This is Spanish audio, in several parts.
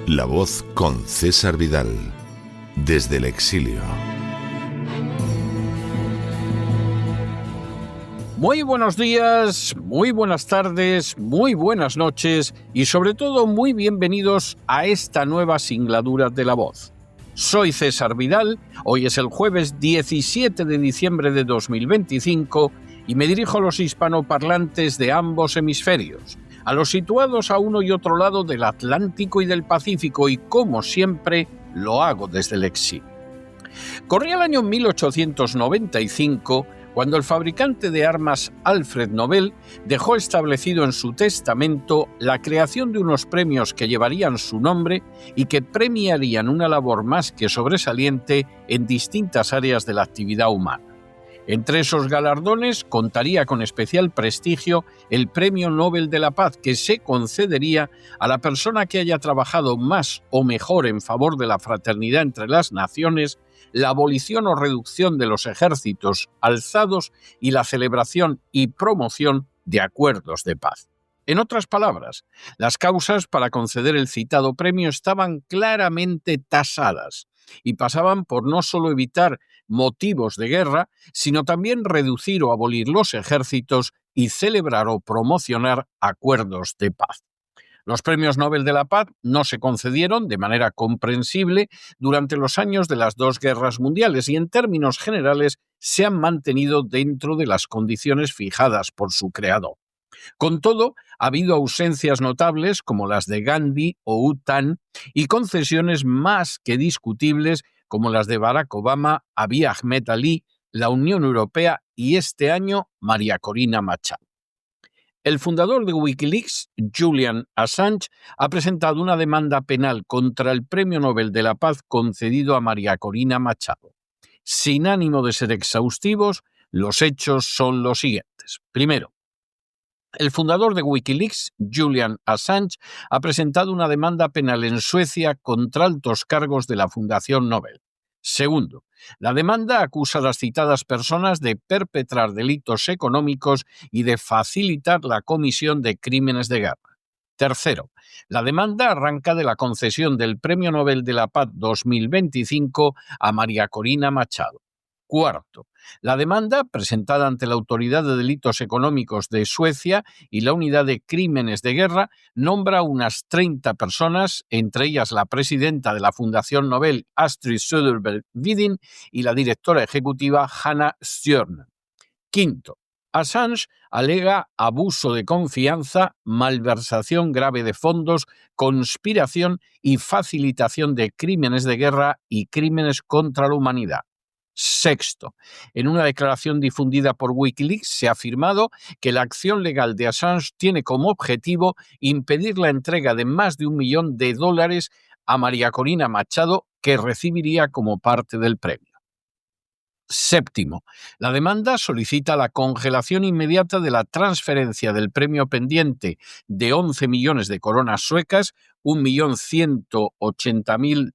La Voz con César Vidal, desde el exilio. Muy buenos días, muy buenas tardes, muy buenas noches y sobre todo muy bienvenidos a esta nueva singladura de La Voz. Soy César Vidal, hoy es el jueves 17 de diciembre de 2025 y me dirijo a los hispanoparlantes de ambos hemisferios, a los situados a uno y otro lado del Atlántico y del Pacífico, y como siempre lo hago desde el exilio. Corría el año 1895 cuando el fabricante de armas Alfred Nobel dejó establecido en su testamento la creación de unos premios que llevarían su nombre y que premiarían una labor más que sobresaliente en distintas áreas de la actividad humana. Entre esos galardones contaría con especial prestigio el Premio Nobel de la Paz, que se concedería a la persona que haya trabajado más o mejor en favor de la fraternidad entre las naciones, la abolición o reducción de los ejércitos alzados y la celebración y promoción de acuerdos de paz. En otras palabras, las causas para conceder el citado premio estaban claramente tasadas y pasaban por no solo evitar motivos de guerra, sino también reducir o abolir los ejércitos y celebrar o promocionar acuerdos de paz. Los premios Nobel de la Paz no se concedieron de manera comprensible durante los años de las dos guerras mundiales y en términos generales se han mantenido dentro de las condiciones fijadas por su creador. Con todo, ha habido ausencias notables como las de Gandhi o U Thant y concesiones más que discutibles como las de Barack Obama, Abiy Ahmed Ali, la Unión Europea y este año María Corina Machado. El fundador de Wikileaks, Julian Assange, ha presentado una demanda penal contra el Premio Nobel de la Paz concedido a María Corina Machado. Sin ánimo de ser exhaustivos, los hechos son los siguientes. Primero, el fundador de Wikileaks, Julian Assange, ha presentado una demanda penal en Suecia contra altos cargos de la Fundación Nobel. Segundo, la demanda acusa a las citadas personas de perpetrar delitos económicos y de facilitar la comisión de crímenes de guerra. Tercero, la demanda arranca de la concesión del Premio Nobel de la Paz 2025 a María Corina Machado. Cuarto, la demanda, presentada ante la Autoridad de Delitos Económicos de Suecia y la Unidad de Crímenes de Guerra, nombra unas 30 personas, entre ellas la presidenta de la Fundación Nobel, Astrid Söderberg-Widin, y la directora ejecutiva, Hanna Stjörn. Quinto, Assange alega abuso de confianza, malversación grave de fondos, conspiración y facilitación de crímenes de guerra y crímenes contra la humanidad. Sexto, en una declaración difundida por Wikileaks se ha afirmado que la acción legal de Assange tiene como objetivo impedir la entrega de más de $1 millón a María Corina Machado, que recibiría como parte del premio. Séptimo, la demanda solicita la congelación inmediata de la transferencia del premio pendiente de 11 millones de coronas suecas, $1.180.000,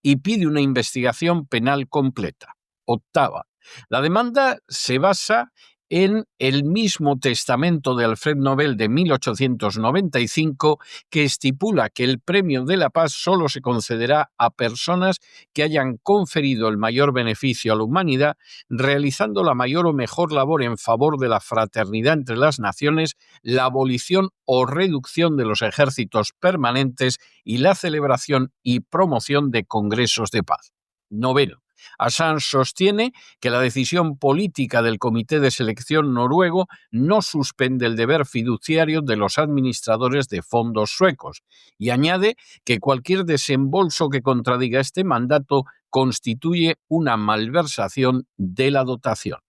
y pide una investigación penal completa. Octava, la demanda se basa en el mismo testamento de Alfred Nobel de 1895 que estipula que el Premio de la Paz solo se concederá a personas que hayan conferido el mayor beneficio a la humanidad, realizando la mayor o mejor labor en favor de la fraternidad entre las naciones, la abolición o reducción de los ejércitos permanentes y la celebración y promoción de congresos de paz. Noveno, Assange sostiene que la decisión política del Comité de Selección noruego no suspende el deber fiduciario de los administradores de fondos suecos y añade que cualquier desembolso que contradiga este mandato constituye una malversación de la dotación.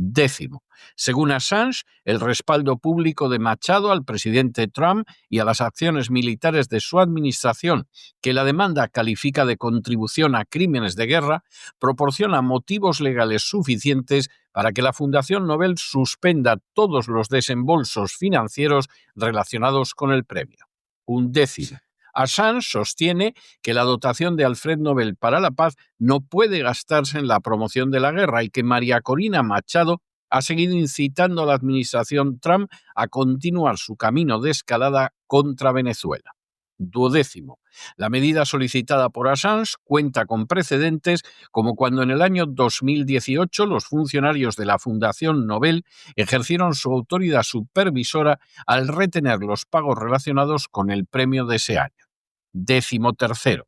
Décimo, según Assange, el respaldo público de Machado al presidente Trump y a las acciones militares de su administración, que la demanda califica de contribución a crímenes de guerra, proporciona motivos legales suficientes para que la Fundación Nobel suspenda todos los desembolsos financieros relacionados con el premio. Undécimo. Assange sostiene que la dotación de Alfred Nobel para la Paz no puede gastarse en la promoción de la guerra y que María Corina Machado ha seguido incitando a la administración Trump a continuar su camino de escalada contra Venezuela. Duodécimo. La medida solicitada por Assange cuenta con precedentes como cuando en el año 2018 los funcionarios de la Fundación Nobel ejercieron su autoridad supervisora al retener los pagos relacionados con el premio de ese año. Décimo tercero.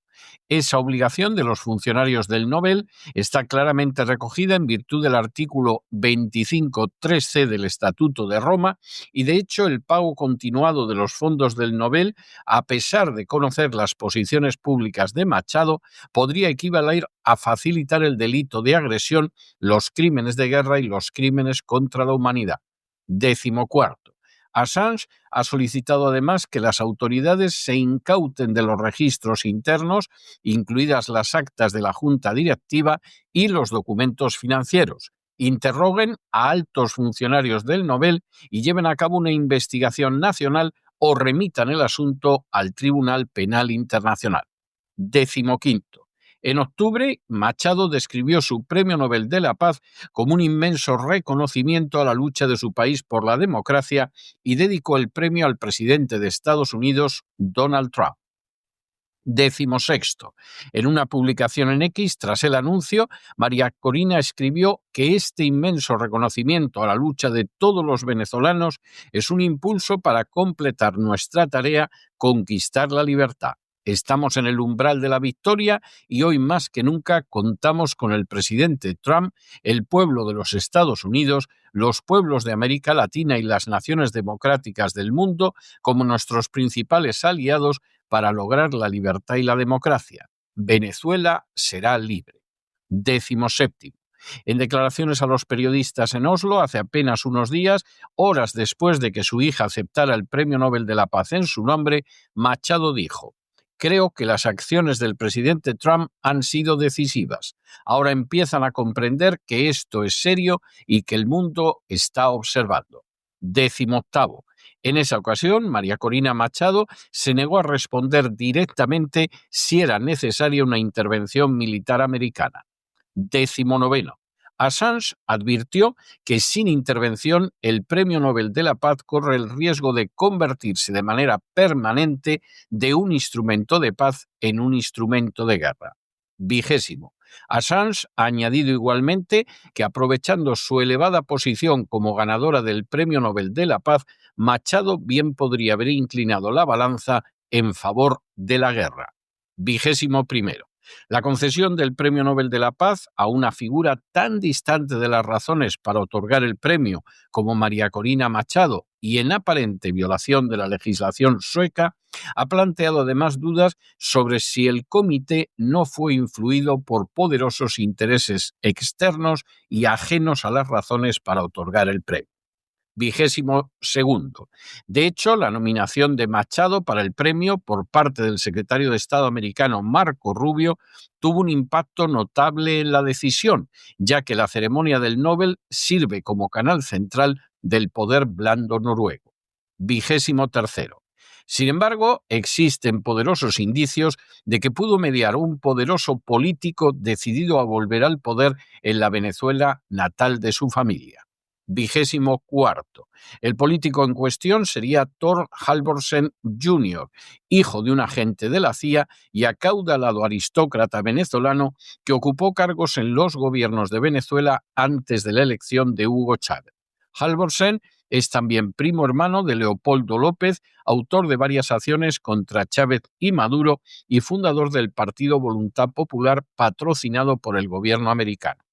Esa obligación de los funcionarios del Nobel está claramente recogida en virtud del artículo 25.3c del Estatuto de Roma y, de hecho, el pago continuado de los fondos del Nobel, a pesar de conocer las posiciones públicas de Machado, podría equivaler a facilitar el delito de agresión, los crímenes de guerra y los crímenes contra la humanidad. Décimo cuarto. Assange ha solicitado además que las autoridades se incauten de los registros internos, incluidas las actas de la Junta Directiva y los documentos financieros, interroguen a altos funcionarios del Nobel y lleven a cabo una investigación nacional o remitan el asunto al Tribunal Penal Internacional. Décimo quinto. En octubre, Machado describió su Premio Nobel de la Paz como un inmenso reconocimiento a la lucha de su país por la democracia y dedicó el premio al presidente de Estados Unidos, Donald Trump. Décimo sexto. En una publicación en X, tras el anuncio, María Corina escribió que este inmenso reconocimiento a la lucha de todos los venezolanos es un impulso para completar nuestra tarea, conquistar la libertad. Estamos en el umbral de la victoria y hoy más que nunca contamos con el presidente Trump, el pueblo de los Estados Unidos, los pueblos de América Latina y las naciones democráticas del mundo como nuestros principales aliados para lograr la libertad y la democracia. Venezuela será libre. Décimo séptimo. En declaraciones a los periodistas en Oslo hace apenas unos días, horas después de que su hija aceptara el Premio Nobel de la Paz en su nombre, Machado dijo: creo que las acciones del presidente Trump han sido decisivas. Ahora empiezan a comprender que esto es serio y que el mundo está observando. Décimo octavo. En esa ocasión, María Corina Machado se negó a responder directamente si era necesaria una intervención militar americana. Décimo noveno. Assange advirtió que sin intervención el Premio Nobel de la Paz corre el riesgo de convertirse de manera permanente de un instrumento de paz en un instrumento de guerra. Vigésimo. Assange ha añadido igualmente que, aprovechando su elevada posición como ganadora del Premio Nobel de la Paz, Machado bien podría haber inclinado la balanza en favor de la guerra. Vigésimo primero. La concesión del Premio Nobel de la Paz a una figura tan distante de las razones para otorgar el premio como María Corina Machado y en aparente violación de la legislación sueca, ha planteado además dudas sobre si el comité no fue influido por poderosos intereses externos y ajenos a las razones para otorgar el premio. Vigésimo segundo. De hecho, la nominación de Machado para el premio por parte del secretario de Estado americano Marco Rubio tuvo un impacto notable en la decisión, ya que la ceremonia del Nobel sirve como canal central del poder blando noruego. Vigésimo tercero. Sin embargo, existen poderosos indicios de que pudo mediar un poderoso político decidido a volver al poder en la Venezuela natal de su familia. Vigésimo cuarto. El político en cuestión sería Thor Halvorsen Jr., hijo de un agente de la CIA y acaudalado aristócrata venezolano que ocupó cargos en los gobiernos de Venezuela antes de la elección de Hugo Chávez. Halvorsen es también primo hermano de Leopoldo López, autor de varias acciones contra Chávez y Maduro y fundador del Partido Voluntad Popular patrocinado por el gobierno americano.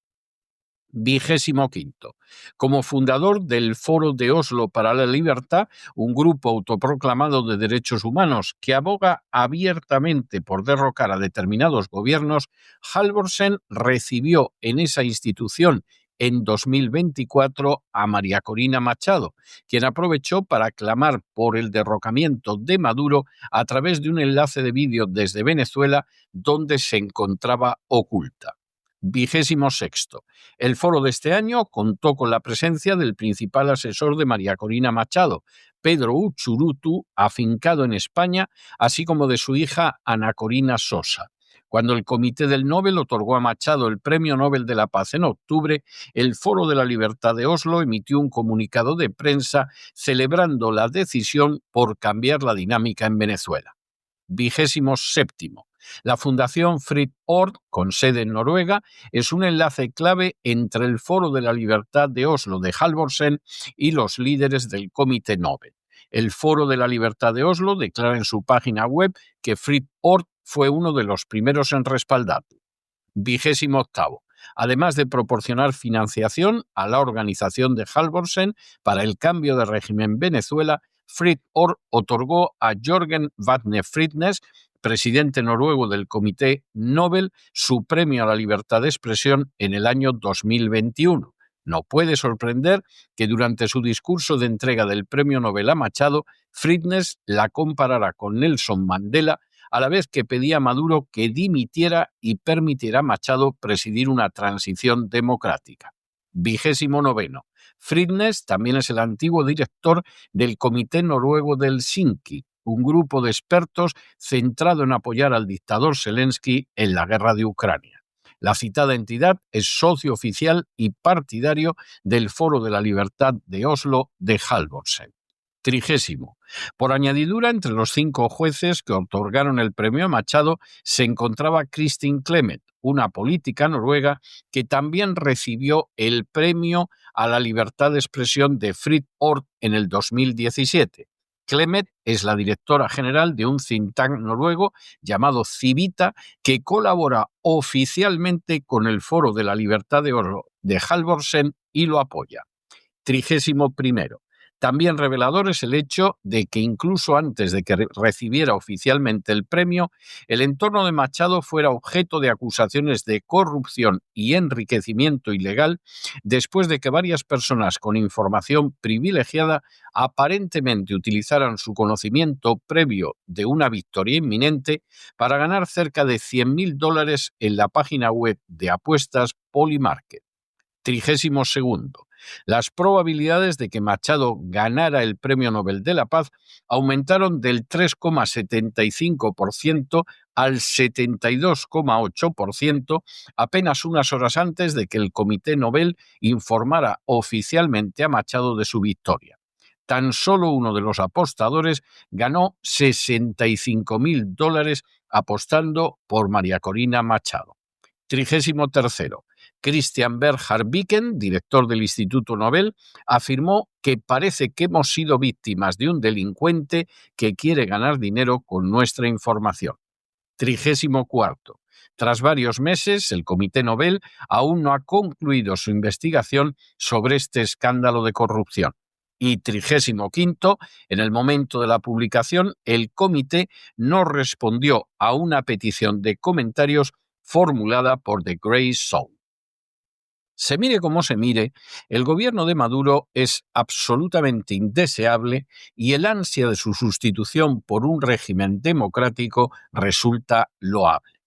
Vigésimo quinto. Como fundador del Foro de Oslo para la Libertad, un grupo autoproclamado de derechos humanos que aboga abiertamente por derrocar a determinados gobiernos, Halvorsen recibió en esa institución en 2024 a María Corina Machado, quien aprovechó para clamar por el derrocamiento de Maduro a través de un enlace de vídeo desde Venezuela donde se encontraba oculta. 26º. El foro de este año contó con la presencia del principal asesor de María Corina Machado, Pedro Uchurutu, afincado en España, así como de su hija Ana Corina Sosa. Cuando el Comité del Nobel otorgó a Machado el Premio Nobel de la Paz en octubre, el Foro de la Libertad de Oslo emitió un comunicado de prensa celebrando la decisión por cambiar la dinámica en Venezuela. 27º. La Fundación Fritt Ord, con sede en Noruega, es un enlace clave entre el Foro de la Libertad de Oslo de Halvorsen y los líderes del Comité Nobel. El Foro de la Libertad de Oslo declara en su página web que Fritt Ord fue uno de los primeros en respaldarlo. 28º. Además de proporcionar financiación a la organización de Halvorsen para el cambio de régimen en Venezuela, Fritt Ord otorgó a Jørgen Vatne Fridnes, presidente noruego del Comité Nobel, su premio a la libertad de expresión en el año 2021. No puede sorprender que durante su discurso de entrega del premio Nobel a Machado, Fridnes la comparara con Nelson Mandela, a la vez que pedía a Maduro que dimitiera y permitiera a Machado presidir una transición democrática. 29º. Fridnes también es el antiguo director del Comité Noruego de Helsinki, un grupo de expertos centrado en apoyar al dictador Zelensky en la guerra de Ucrania. La citada entidad es socio oficial y partidario del Foro de la Libertad de Oslo de Halvorsen. 30º. Por añadidura, entre los 5 jueces que otorgaron el premio a Machado se encontraba Kristin Clemet, una política noruega que también recibió el premio a la libertad de expresión de Fritt Ord en el 2017. Clemet es la directora general de un think tank noruego llamado Civita, que colabora oficialmente con el Foro de la Libertad de Oslo de Halvorsen y lo apoya. 31º. También revelador es el hecho de que incluso antes de que recibiera oficialmente el premio, el entorno de Machado fuera objeto de acusaciones de corrupción y enriquecimiento ilegal después de que varias personas con información privilegiada aparentemente utilizaran su conocimiento previo de una victoria inminente para ganar cerca de $100.000 en la página web de apuestas Polymarket. 32º. Las probabilidades de que Machado ganara el Premio Nobel de la Paz aumentaron del 3,75% al 72,8% apenas unas horas antes de que el Comité Nobel informara oficialmente a Machado de su victoria. Tan solo uno de los apostadores ganó $65.000 apostando por María Corina Machado. 33º. Christian Bernhard Viken, director del Instituto Nobel, afirmó que parece que hemos sido víctimas de un delincuente que quiere ganar dinero con nuestra información. 34º. Tras varios meses, el Comité Nobel aún no ha concluido su investigación sobre este escándalo de corrupción. Y 35º, en el momento de la publicación, el comité no respondió a una petición de comentarios formulada por The Grey Zone. Se mire como se mire, el gobierno de Maduro es absolutamente indeseable y el ansia de su sustitución por un régimen democrático resulta loable.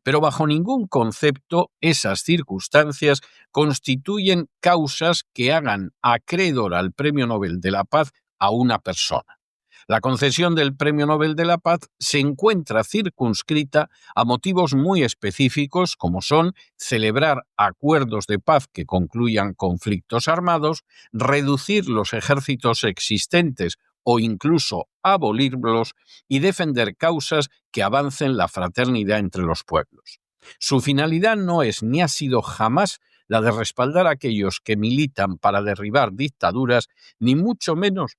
Pero bajo ningún concepto esas circunstancias constituyen causas que hagan acreedor al Premio Nobel de la Paz a una persona. La concesión del Premio Nobel de la Paz se encuentra circunscrita a motivos muy específicos como son celebrar acuerdos de paz que concluyan conflictos armados, reducir los ejércitos existentes o incluso abolirlos y defender causas que avancen la fraternidad entre los pueblos. Su finalidad no es ni ha sido jamás la de respaldar a aquellos que militan para derribar dictaduras, ni mucho menos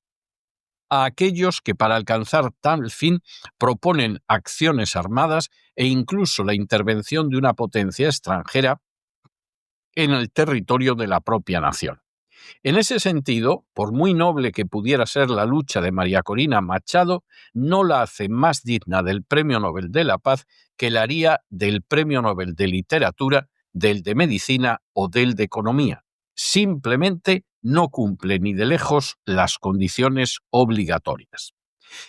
a aquellos que para alcanzar tal fin proponen acciones armadas e incluso la intervención de una potencia extranjera en el territorio de la propia nación. En ese sentido, por muy noble que pudiera ser la lucha de María Corina Machado, no la hace más digna del Premio Nobel de la Paz que la haría del Premio Nobel de Literatura, del de Medicina o del de Economía. simplemente no cumple ni de lejos las condiciones obligatorias.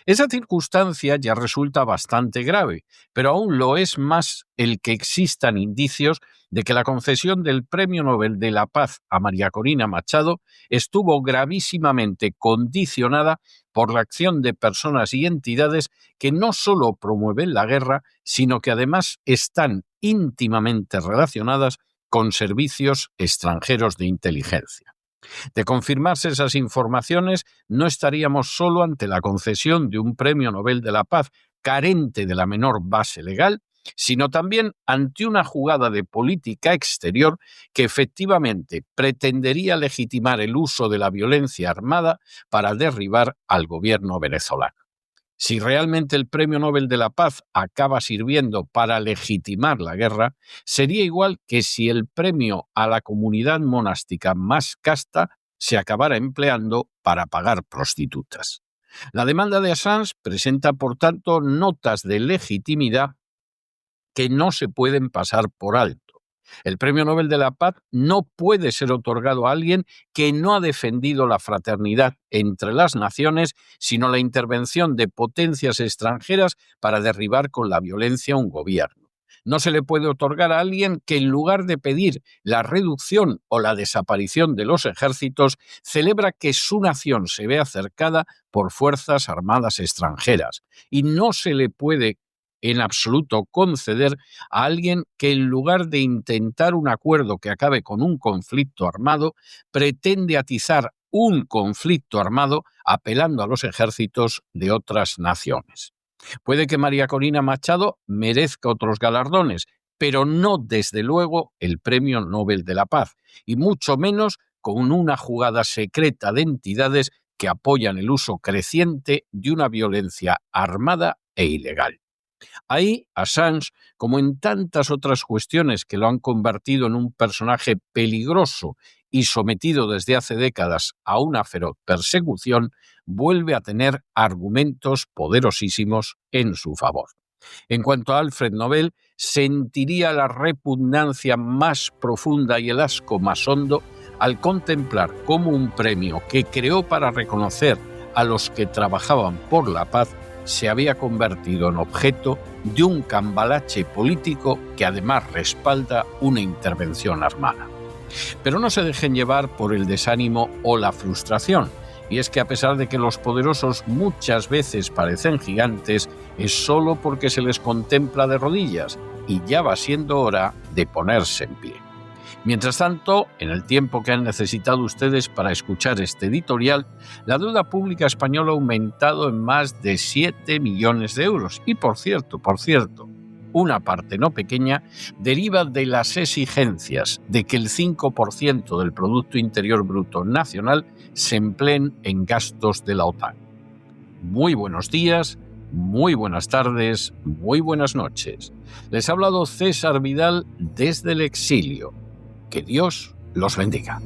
Esa circunstancia ya resulta bastante grave, pero aún lo es más el que existan indicios de que la concesión del Premio Nobel de la Paz a María Corina Machado estuvo gravísimamente condicionada por la acción de personas y entidades que no solo promueven la guerra, sino que además están íntimamente relacionadas con servicios extranjeros de inteligencia. De confirmarse esas informaciones, no estaríamos solo ante la concesión de un Premio Nobel de la Paz carente de la menor base legal, sino también ante una jugada de política exterior que efectivamente pretendería legitimar el uso de la violencia armada para derribar al gobierno venezolano. Si realmente el Premio Nobel de la Paz acaba sirviendo para legitimar la guerra, sería igual que si el premio a la comunidad monástica más casta se acabara empleando para pagar prostitutas. La demanda de Assange presenta, por tanto, notas de legitimidad que no se pueden pasar por alto. El Premio Nobel de la Paz no puede ser otorgado a alguien que no ha defendido la fraternidad entre las naciones, sino la intervención de potencias extranjeras para derribar con la violencia un gobierno. No se le puede otorgar a alguien que, en lugar de pedir la reducción o la desaparición de los ejércitos, celebra que su nación se vea cercada por fuerzas armadas extranjeras. Y no se le puede en absoluto conceder a alguien que, en lugar de intentar un acuerdo que acabe con un conflicto armado, pretende atizar un conflicto armado apelando a los ejércitos de otras naciones. Puede que María Corina Machado merezca otros galardones, pero no, desde luego, el Premio Nobel de la Paz, y mucho menos con una jugada secreta de entidades que apoyan el uso creciente de una violencia armada e ilegal. Ahí, Assange, como en tantas otras cuestiones que lo han convertido en un personaje peligroso y sometido desde hace décadas a una feroz persecución, vuelve a tener argumentos poderosísimos en su favor. En cuanto a Alfred Nobel, sentiría la repugnancia más profunda y el asco más hondo al contemplar cómo un premio que creó para reconocer a los que trabajaban por la paz se había convertido en objeto de un cambalache político que además respalda una intervención armada. Pero no se dejen llevar por el desánimo o la frustración, y es que a pesar de que los poderosos muchas veces parecen gigantes, es solo porque se les contempla de rodillas, y ya va siendo hora de ponerse en pie. Mientras tanto, en el tiempo que han necesitado ustedes para escuchar este editorial, la deuda pública española ha aumentado en más de 7 millones de euros. Y por cierto, una parte no pequeña deriva de las exigencias de que el 5% del Producto Interior Bruto Nacional se empleen en gastos de la OTAN. Muy buenos días, muy buenas tardes, muy buenas noches. Les ha hablado César Vidal desde el exilio. Que Dios los bendiga.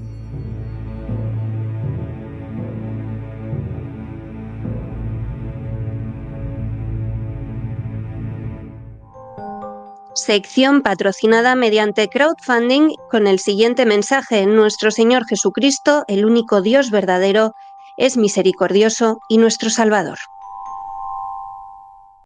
Sección patrocinada mediante crowdfunding con el siguiente mensaje: Nuestro Señor Jesucristo, el único Dios verdadero, es misericordioso y nuestro Salvador.